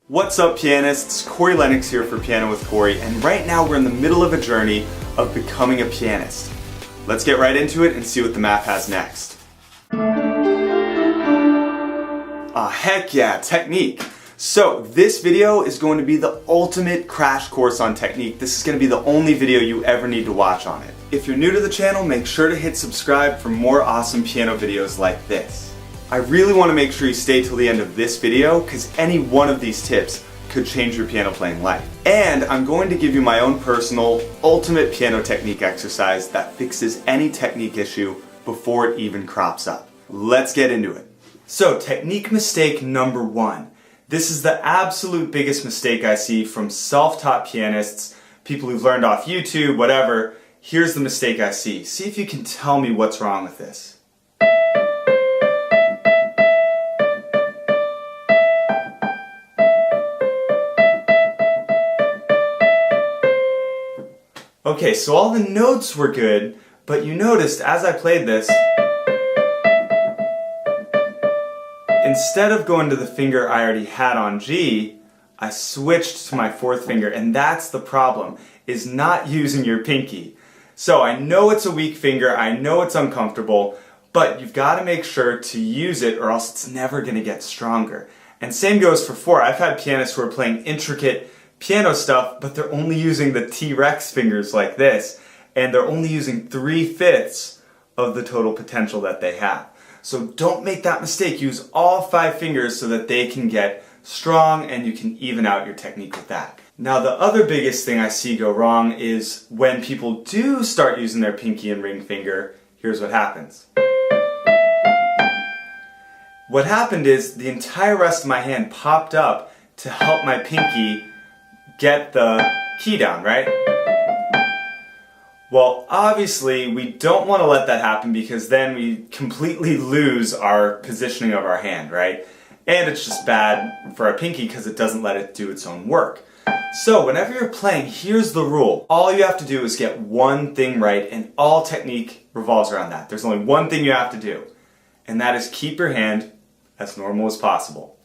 What's up, pianists? Corey Lennox here for Piano with Corey, and right now we're in the middle of a journey of becoming a pianist. Let's get right into it and see what the map has next. Heck yeah, technique. So this video is going to be the ultimate crash course on technique. This is going to be the only video you ever need to watch on it. If you're new to the channel, make sure to hit subscribe for more awesome piano videos like this. I really want to make sure you stay till the end of this video because any one of these tips could change your piano playing life. And I'm going to give you my own personal ultimate piano technique exercise that fixes any technique issue before it even crops up. Let's get into it. So, technique mistake number 1. This is the absolute biggest mistake I see from self-taught pianists, people who've learned off YouTube, whatever. Here's the mistake I see. See if you can tell me what's wrong with this. Okay, so all the notes were good, but you noticed as I played this, instead of going to the finger I already had on G, I switched to my 4th finger, and that's the problem, is not using your pinky. So I know it's a weak finger, I know it's uncomfortable, but you've got to make sure to use it or else it's never going to get stronger. And same goes for 4. I've had pianists who are playing intricate piano stuff, but they're only using the T-Rex fingers like this, and they're only using 3/5 of the total potential that they have. So don't make that mistake. Use all 5 fingers so that they can get strong and you can even out your technique with that. Now the other biggest thing I see go wrong is when people do start using their pinky and ring finger, here's what happens. What happened is the entire rest of my hand popped up to help my pinky get the key down, right? Well, obviously, we don't want to let that happen because then we completely lose our positioning of our hand, right? And it's just bad for our pinky because it doesn't let it do its own work. So whenever you're playing, here's the rule. All you have to do is get one thing right, and all technique revolves around that. There's only one thing you have to do, and that is keep your hand as normal as possible.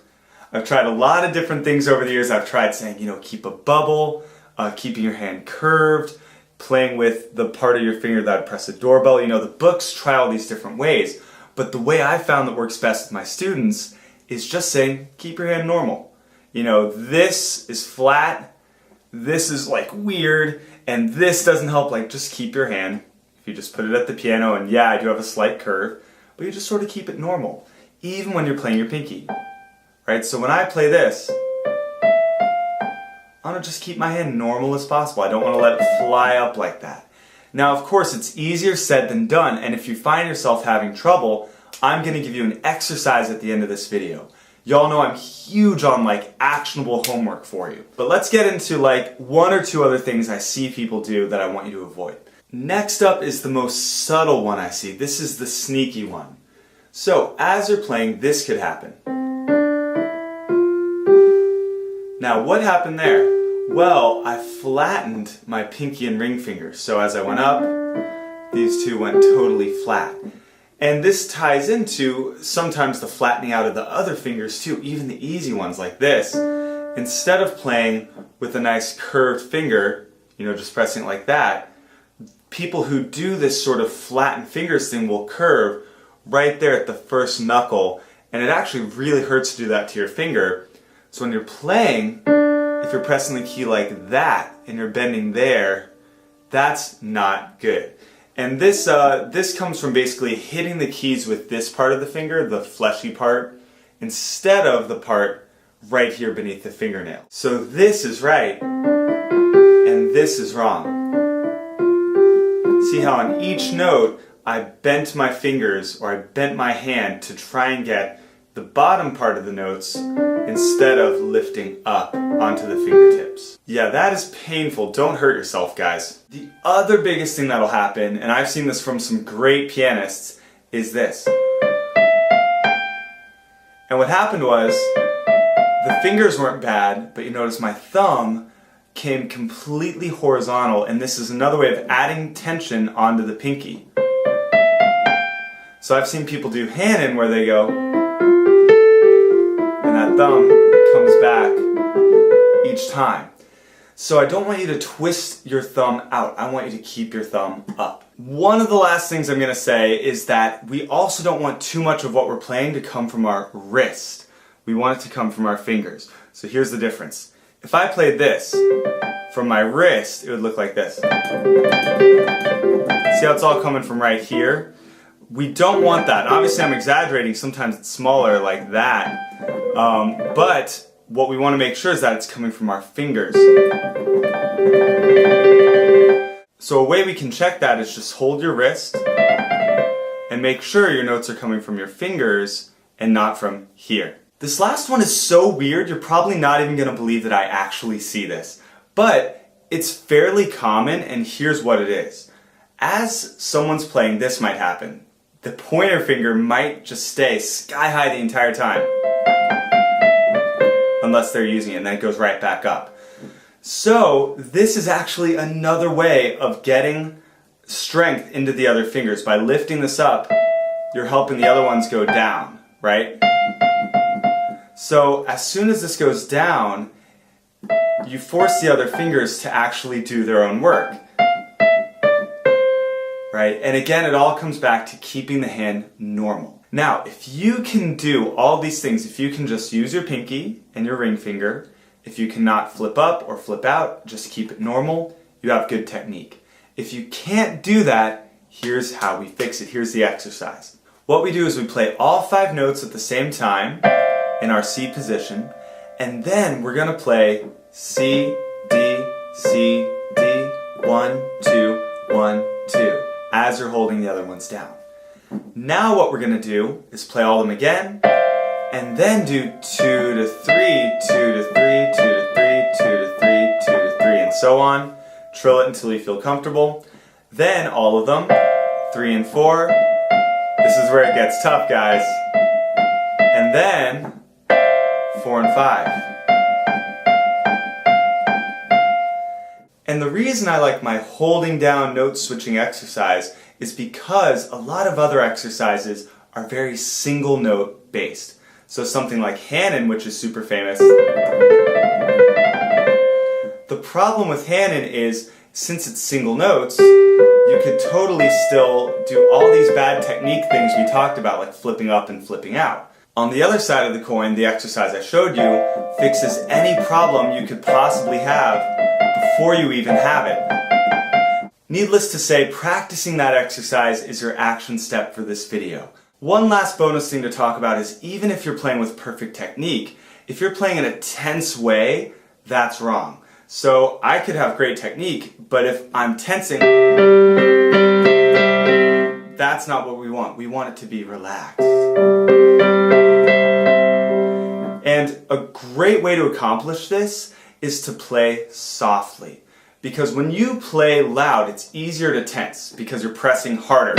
I've tried a lot of different things over the years. I've tried saying, keep a bubble, keeping your hand curved, playing with the part of your finger that would press a doorbell. The books try all these different ways. But the way I found that works best with my students is just saying, keep your hand normal. This is flat, this is like weird, and this doesn't help. Just keep your hand. If you just put it at the piano, and yeah, I do have a slight curve, but you just sort of keep it normal, even when you're playing your pinky. Right? So when I play this, I want to just keep my hand normal as possible. I don't want to let it fly up like that. Now, of course, it's easier said than done, and if you find yourself having trouble, I'm going to give you an exercise at the end of this video. Y'all know I'm huge on actionable homework for you. But let's get into 1 or 2 other things I see people do that I want you to avoid. Next up is the most subtle one I see. This is the sneaky one. So as you're playing, this could happen. Now, what happened there? Well, I flattened my pinky and ring finger. So as I went up, these two went totally flat. And this ties into sometimes the flattening out of the other fingers too, even the easy ones like this. Instead of playing with a nice curved finger, just pressing it like that, people who do this sort of flattened fingers thing will curve right there at the first knuckle, and it actually really hurts to do that to your finger. So when you're playing, if you're pressing the key like that and you're bending there, that's not good. And this comes from basically hitting the keys with this part of the finger, the fleshy part, instead of the part right here beneath the fingernail. So this is right, and this is wrong. See how on each note, I bent my fingers, or I bent my hand to try and get the bottom part of the notes instead of lifting up onto the fingertips. Yeah, that is painful. Don't hurt yourself, guys. The other biggest thing that'll happen, and I've seen this from some great pianists, is this. And what happened was, the fingers weren't bad, but you notice my thumb came completely horizontal, and this is another way of adding tension onto the pinky. So I've seen people do hand in where they go, and that thumb comes back time. So I don't want you to twist your thumb out. I want you to keep your thumb up. One of the last things I'm going to say is that we also don't want too much of what we're playing to come from our wrist. We want it to come from our fingers. So here's the difference. If I played this from my wrist, it would look like this. See how it's all coming from right here? We don't want that. Obviously I'm exaggerating. Sometimes it's smaller like that. But what we want to make sure is that it's coming from our fingers. So a way we can check that is just hold your wrist and make sure your notes are coming from your fingers and not from here. This last one is so weird, you're probably not even going to believe that I actually see this. But it's fairly common, and here's what it is. As someone's playing, this might happen. The pointer finger might just stay sky high the entire time. Unless they're using it, and then it goes right back up. So this is actually another way of getting strength into the other fingers. By lifting this up, you're helping the other ones go down, right? So as soon as this goes down, you force the other fingers to actually do their own work. Right? And again, it all comes back to keeping the hand normal. Now, if you can do all these things, if you can just use your pinky and your ring finger, if you cannot flip up or flip out, just keep it normal, you have good technique. If you can't do that, here's how we fix it. Here's the exercise. What we do is we play all 5 notes at the same time in our C position, and then we're going to play C, D, 1, 2, 1, 2, as you're holding the other ones down. Now what we're going to do is play all of them again, and then do 2 to 3, 2 to 3, 2 to 3, 2 to 3, 2 to 3, and so on. Trill it until you feel comfortable. Then all of them, 3 and 4. This is where it gets tough, guys. And then 4 and 5. And the reason I like my holding down note switching exercise is because a lot of other exercises are very single note based. So something like Hannon, which is super famous. The problem with Hannon is, since it's single notes, you could totally still do all these bad technique things we talked about, like flipping up and flipping out. On the other side of the coin, the exercise I showed you fixes any problem you could possibly have before you even have it. Needless to say, practicing that exercise is your action step for this video. One last bonus thing to talk about is, even if you're playing with perfect technique, if you're playing in a tense way, that's wrong. So I could have great technique, but if I'm tensing, that's not what we want. We want it to be relaxed. And a great way to accomplish this is to play softly. Because when you play loud, it's easier to tense because you're pressing harder.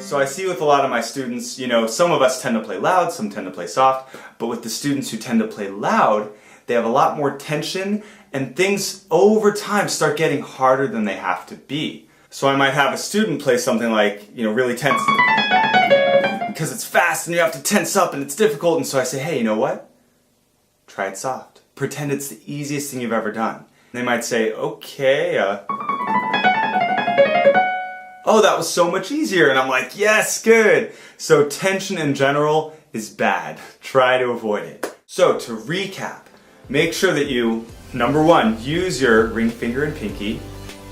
So I see with a lot of my students, some of us tend to play loud, some tend to play soft, but with the students who tend to play loud, they have a lot more tension, and things over time start getting harder than they have to be. So I might have a student play something like, really tense, because it's fast and you have to tense up and it's difficult, and so I say, hey, you know what? Try it soft. Pretend it's the easiest thing you've ever done. And they might say, okay, oh, that was so much easier. And I'm like, yes, good. So tension in general is bad. Try to avoid it. So to recap, make sure that you, number 1, use your ring finger and pinky.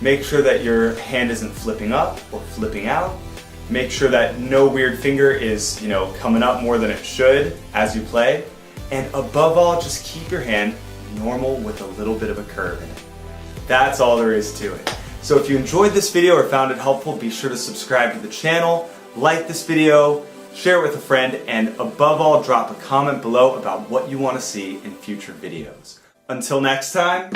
Make sure that your hand isn't flipping up or flipping out. Make sure that no weird finger is, coming up more than it should as you play. And above all, just keep your hand normal with a little bit of a curve in it. That's all there is to it. So if you enjoyed this video or found it helpful, be sure to subscribe to the channel, like this video, share it with a friend, and above all, drop a comment below about what you want to see in future videos. Until next time,